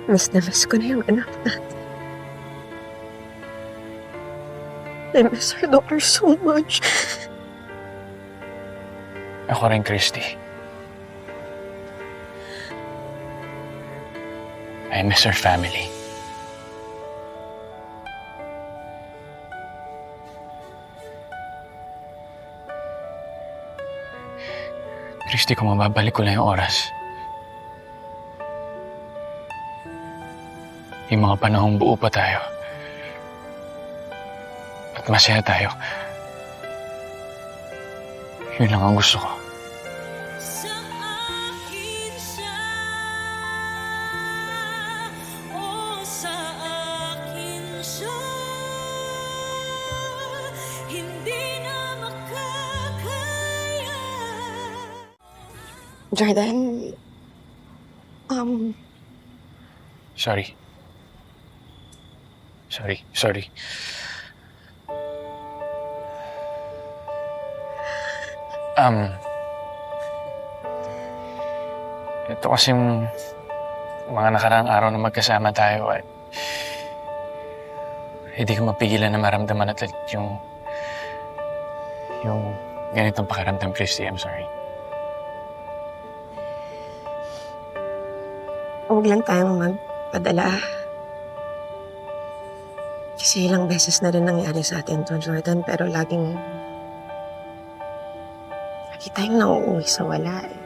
Miss na miss ko na yung anak natin. I miss her daughter so much. Ako rin, Christy. I miss her family. Christy, kung mababalik ko lang yung oras. Yung mga panahong buo pa tayo. At masaya tayo. Yun lang ang gusto ko. Sa akin siya, sa akin siya, hindi na makakaya. Jordan, Sorry. Sorry. Ito kasing mga nakaraang araw na magkasama tayo at hindi ko mapigilan na maramdaman at yung ganitong pakiramdam, Christy. I'm sorry. huwag lang tayong magpadala. Kasi ilang beses na rin nangyari sa atin to, Jordan, pero lagi tayong nauuwi sa wala eh.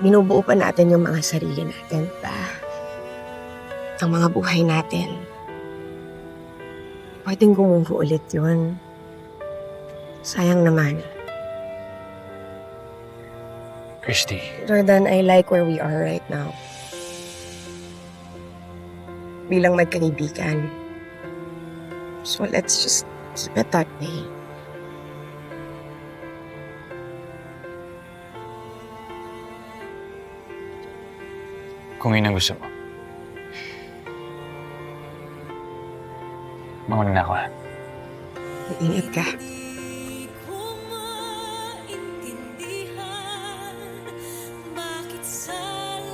Binubuo pa natin yung mga sarili natin, pa. Ang mga buhay natin. Pwedeng gumuho ulit yun. Sayang naman. Christy, Jordan, I like where we are right now. Bilang magkaibigan. So let's just keep it that way. kung yun ang gusto mo. Mauna na ako, ha? Ingat ka. Di ko maintindihan bakit sa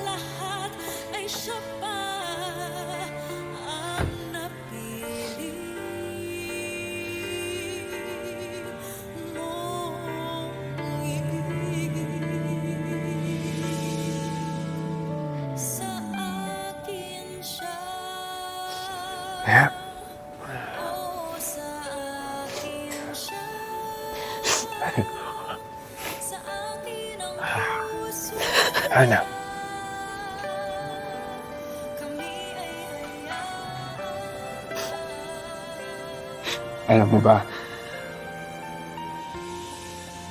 lahat ay siya pa ang napili mong ibig. Sa akin siya. Yeah. Sa akin siya. Sa akin ang puso. Ana, Kami ay Alam mo ba,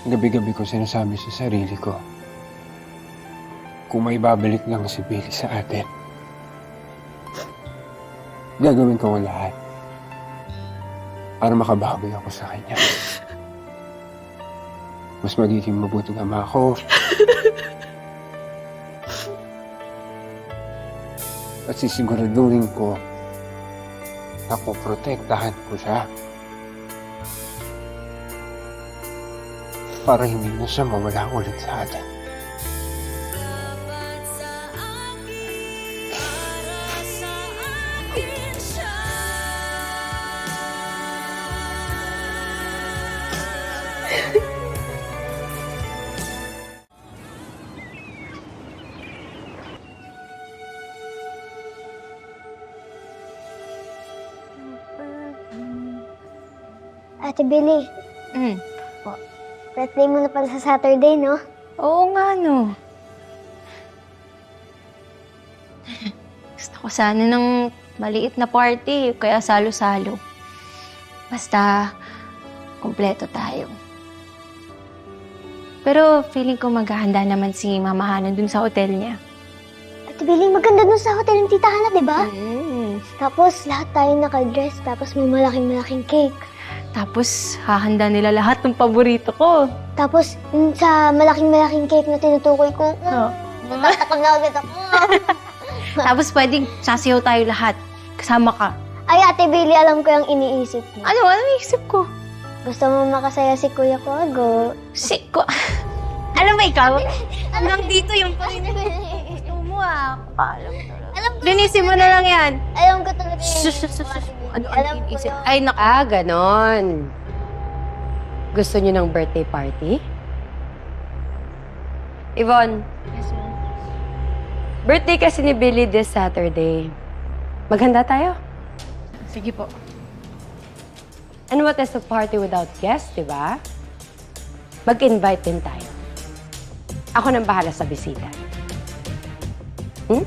gabi-gabi ko sinasabi sa sarili ko, kung may babalik lang si Billy sa atin, gagawin ko ang lahat para makabawi ako sa kanya. Mas magiging mabuting ama ako. At sisiguraduhin ko na poprotektahan ko siya. Para hindi na siya mawala ulit sa atin. dapat sa akin, para sa akin siya. Ate Billy, birthday mo na pala sa Saturday, no? Oo nga, no. Gusto ko sana ng maliit na party, kaya salo-salo. Basta, kompleto tayo. Pero feeling ko maghahanda naman si Mama Hana dun sa hotel niya. Ate Billy, maganda dun sa hotel ng Tita Hana, di ba? Tapos lahat tayo naka-dress, tapos may malaking-malaking cake. Tapos, hahanda nila lahat ng paborito ko. Tapos, yun sa malaking-malaking cake na tinutukoy ko, natatakam na agad ako. Tapos, pwedeng sasayaw tayo lahat. Kasama ka. Ay, Ate Billy, alam ko yung iniisip mo. Ano isip ko? Gusto mo makasaya si Kuya Kwago. Si ko. Ano Alam mo ikaw, hanggang dito yung gusto mo Alam ko, Linisin mo na lang yan. alam ko talaga Ano Alam ang ko isip? na. Ay, Ganon. Gusto niyo ng birthday party? Yvonne, birthday kasi ni Billy this Saturday. Maghanda tayo? Sige po. And what is a party without guests, di ba? Mag-invite din tayo. Ako nang bahala sa bisita. Hmm?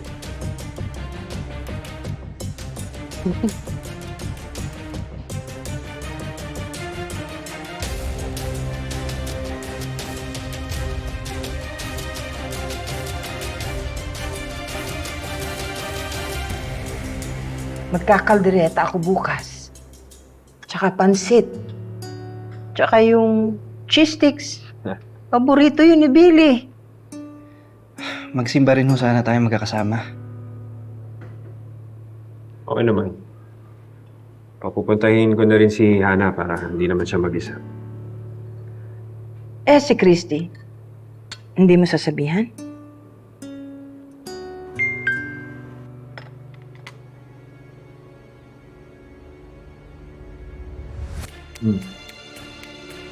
Magkakaldereta ako bukas. Tsaka pansit. Tsaka yung cheese sticks. Paborito yun ni Billy. Magsimba rin ho sana tayo magkakasama. Okay naman. Papupuntahin ko na rin si Hana para hindi naman siya mag-isa. Eh, si Christy. Hindi mo sasabihan?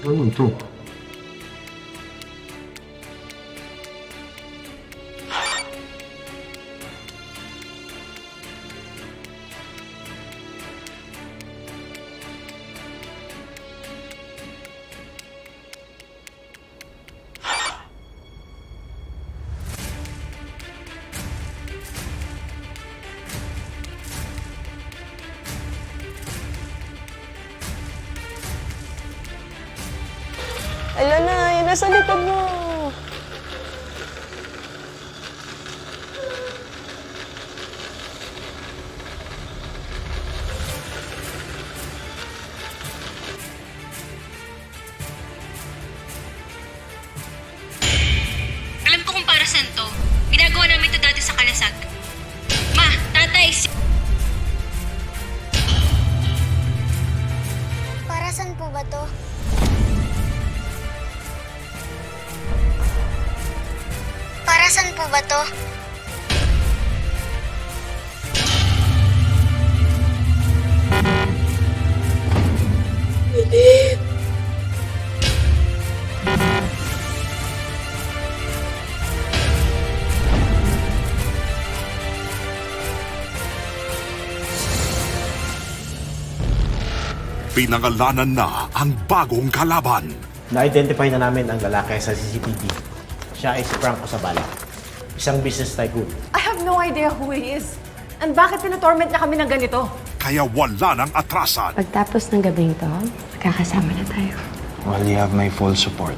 Ano ito? Ala na, yan nasa likod mo. Alam ko kung para saan to. Ginagawa namin to dati sa Kalasag. Ma, tatay, Para saan po ba to? Para saan po ba to? Pinangalanan na ang bagong kalaban. Na-identify na namin ang lalaki sa CCTV. Siya ay si Franco Zabala, isang business tycoon. I have no idea who he is. And bakit tinatorment niya kami ng ganito? Kaya wala ng atrasan. Pagtapos ng gabing to, magkakasama na tayo. Well, you have my full support,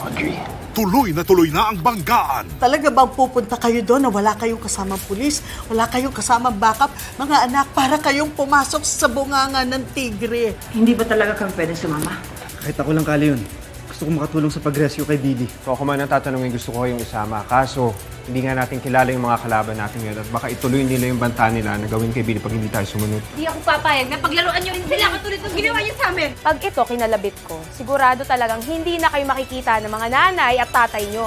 Audrey. Tuloy na ang banggaan. Talaga bang pupunta kayo doon na wala kayong kasamang pulis, wala kayong kasamang backup, mga anak, para kayong pumasok sa bunganga ng tigre? Hindi ba talaga kami pwede sumama? Kahit ako lang kali yun. Gusto ko makatulong sa pag-rescue kay Billy. Kung ako man ang tatanungin, gusto ko yung isama. Kaso, hindi nga natin kilala yung mga kalaban natin ngayon at baka ituloy nila yung banta nila na gawin kay Billy pag hindi tayo sumunod. Di ako papayag na paglaruan nyo rin sila katulad ng ginawa nyo sa amin. Pag ito kinalabit ko, sigurado talagang hindi na kayo makikita ng mga nanay at tatay nyo.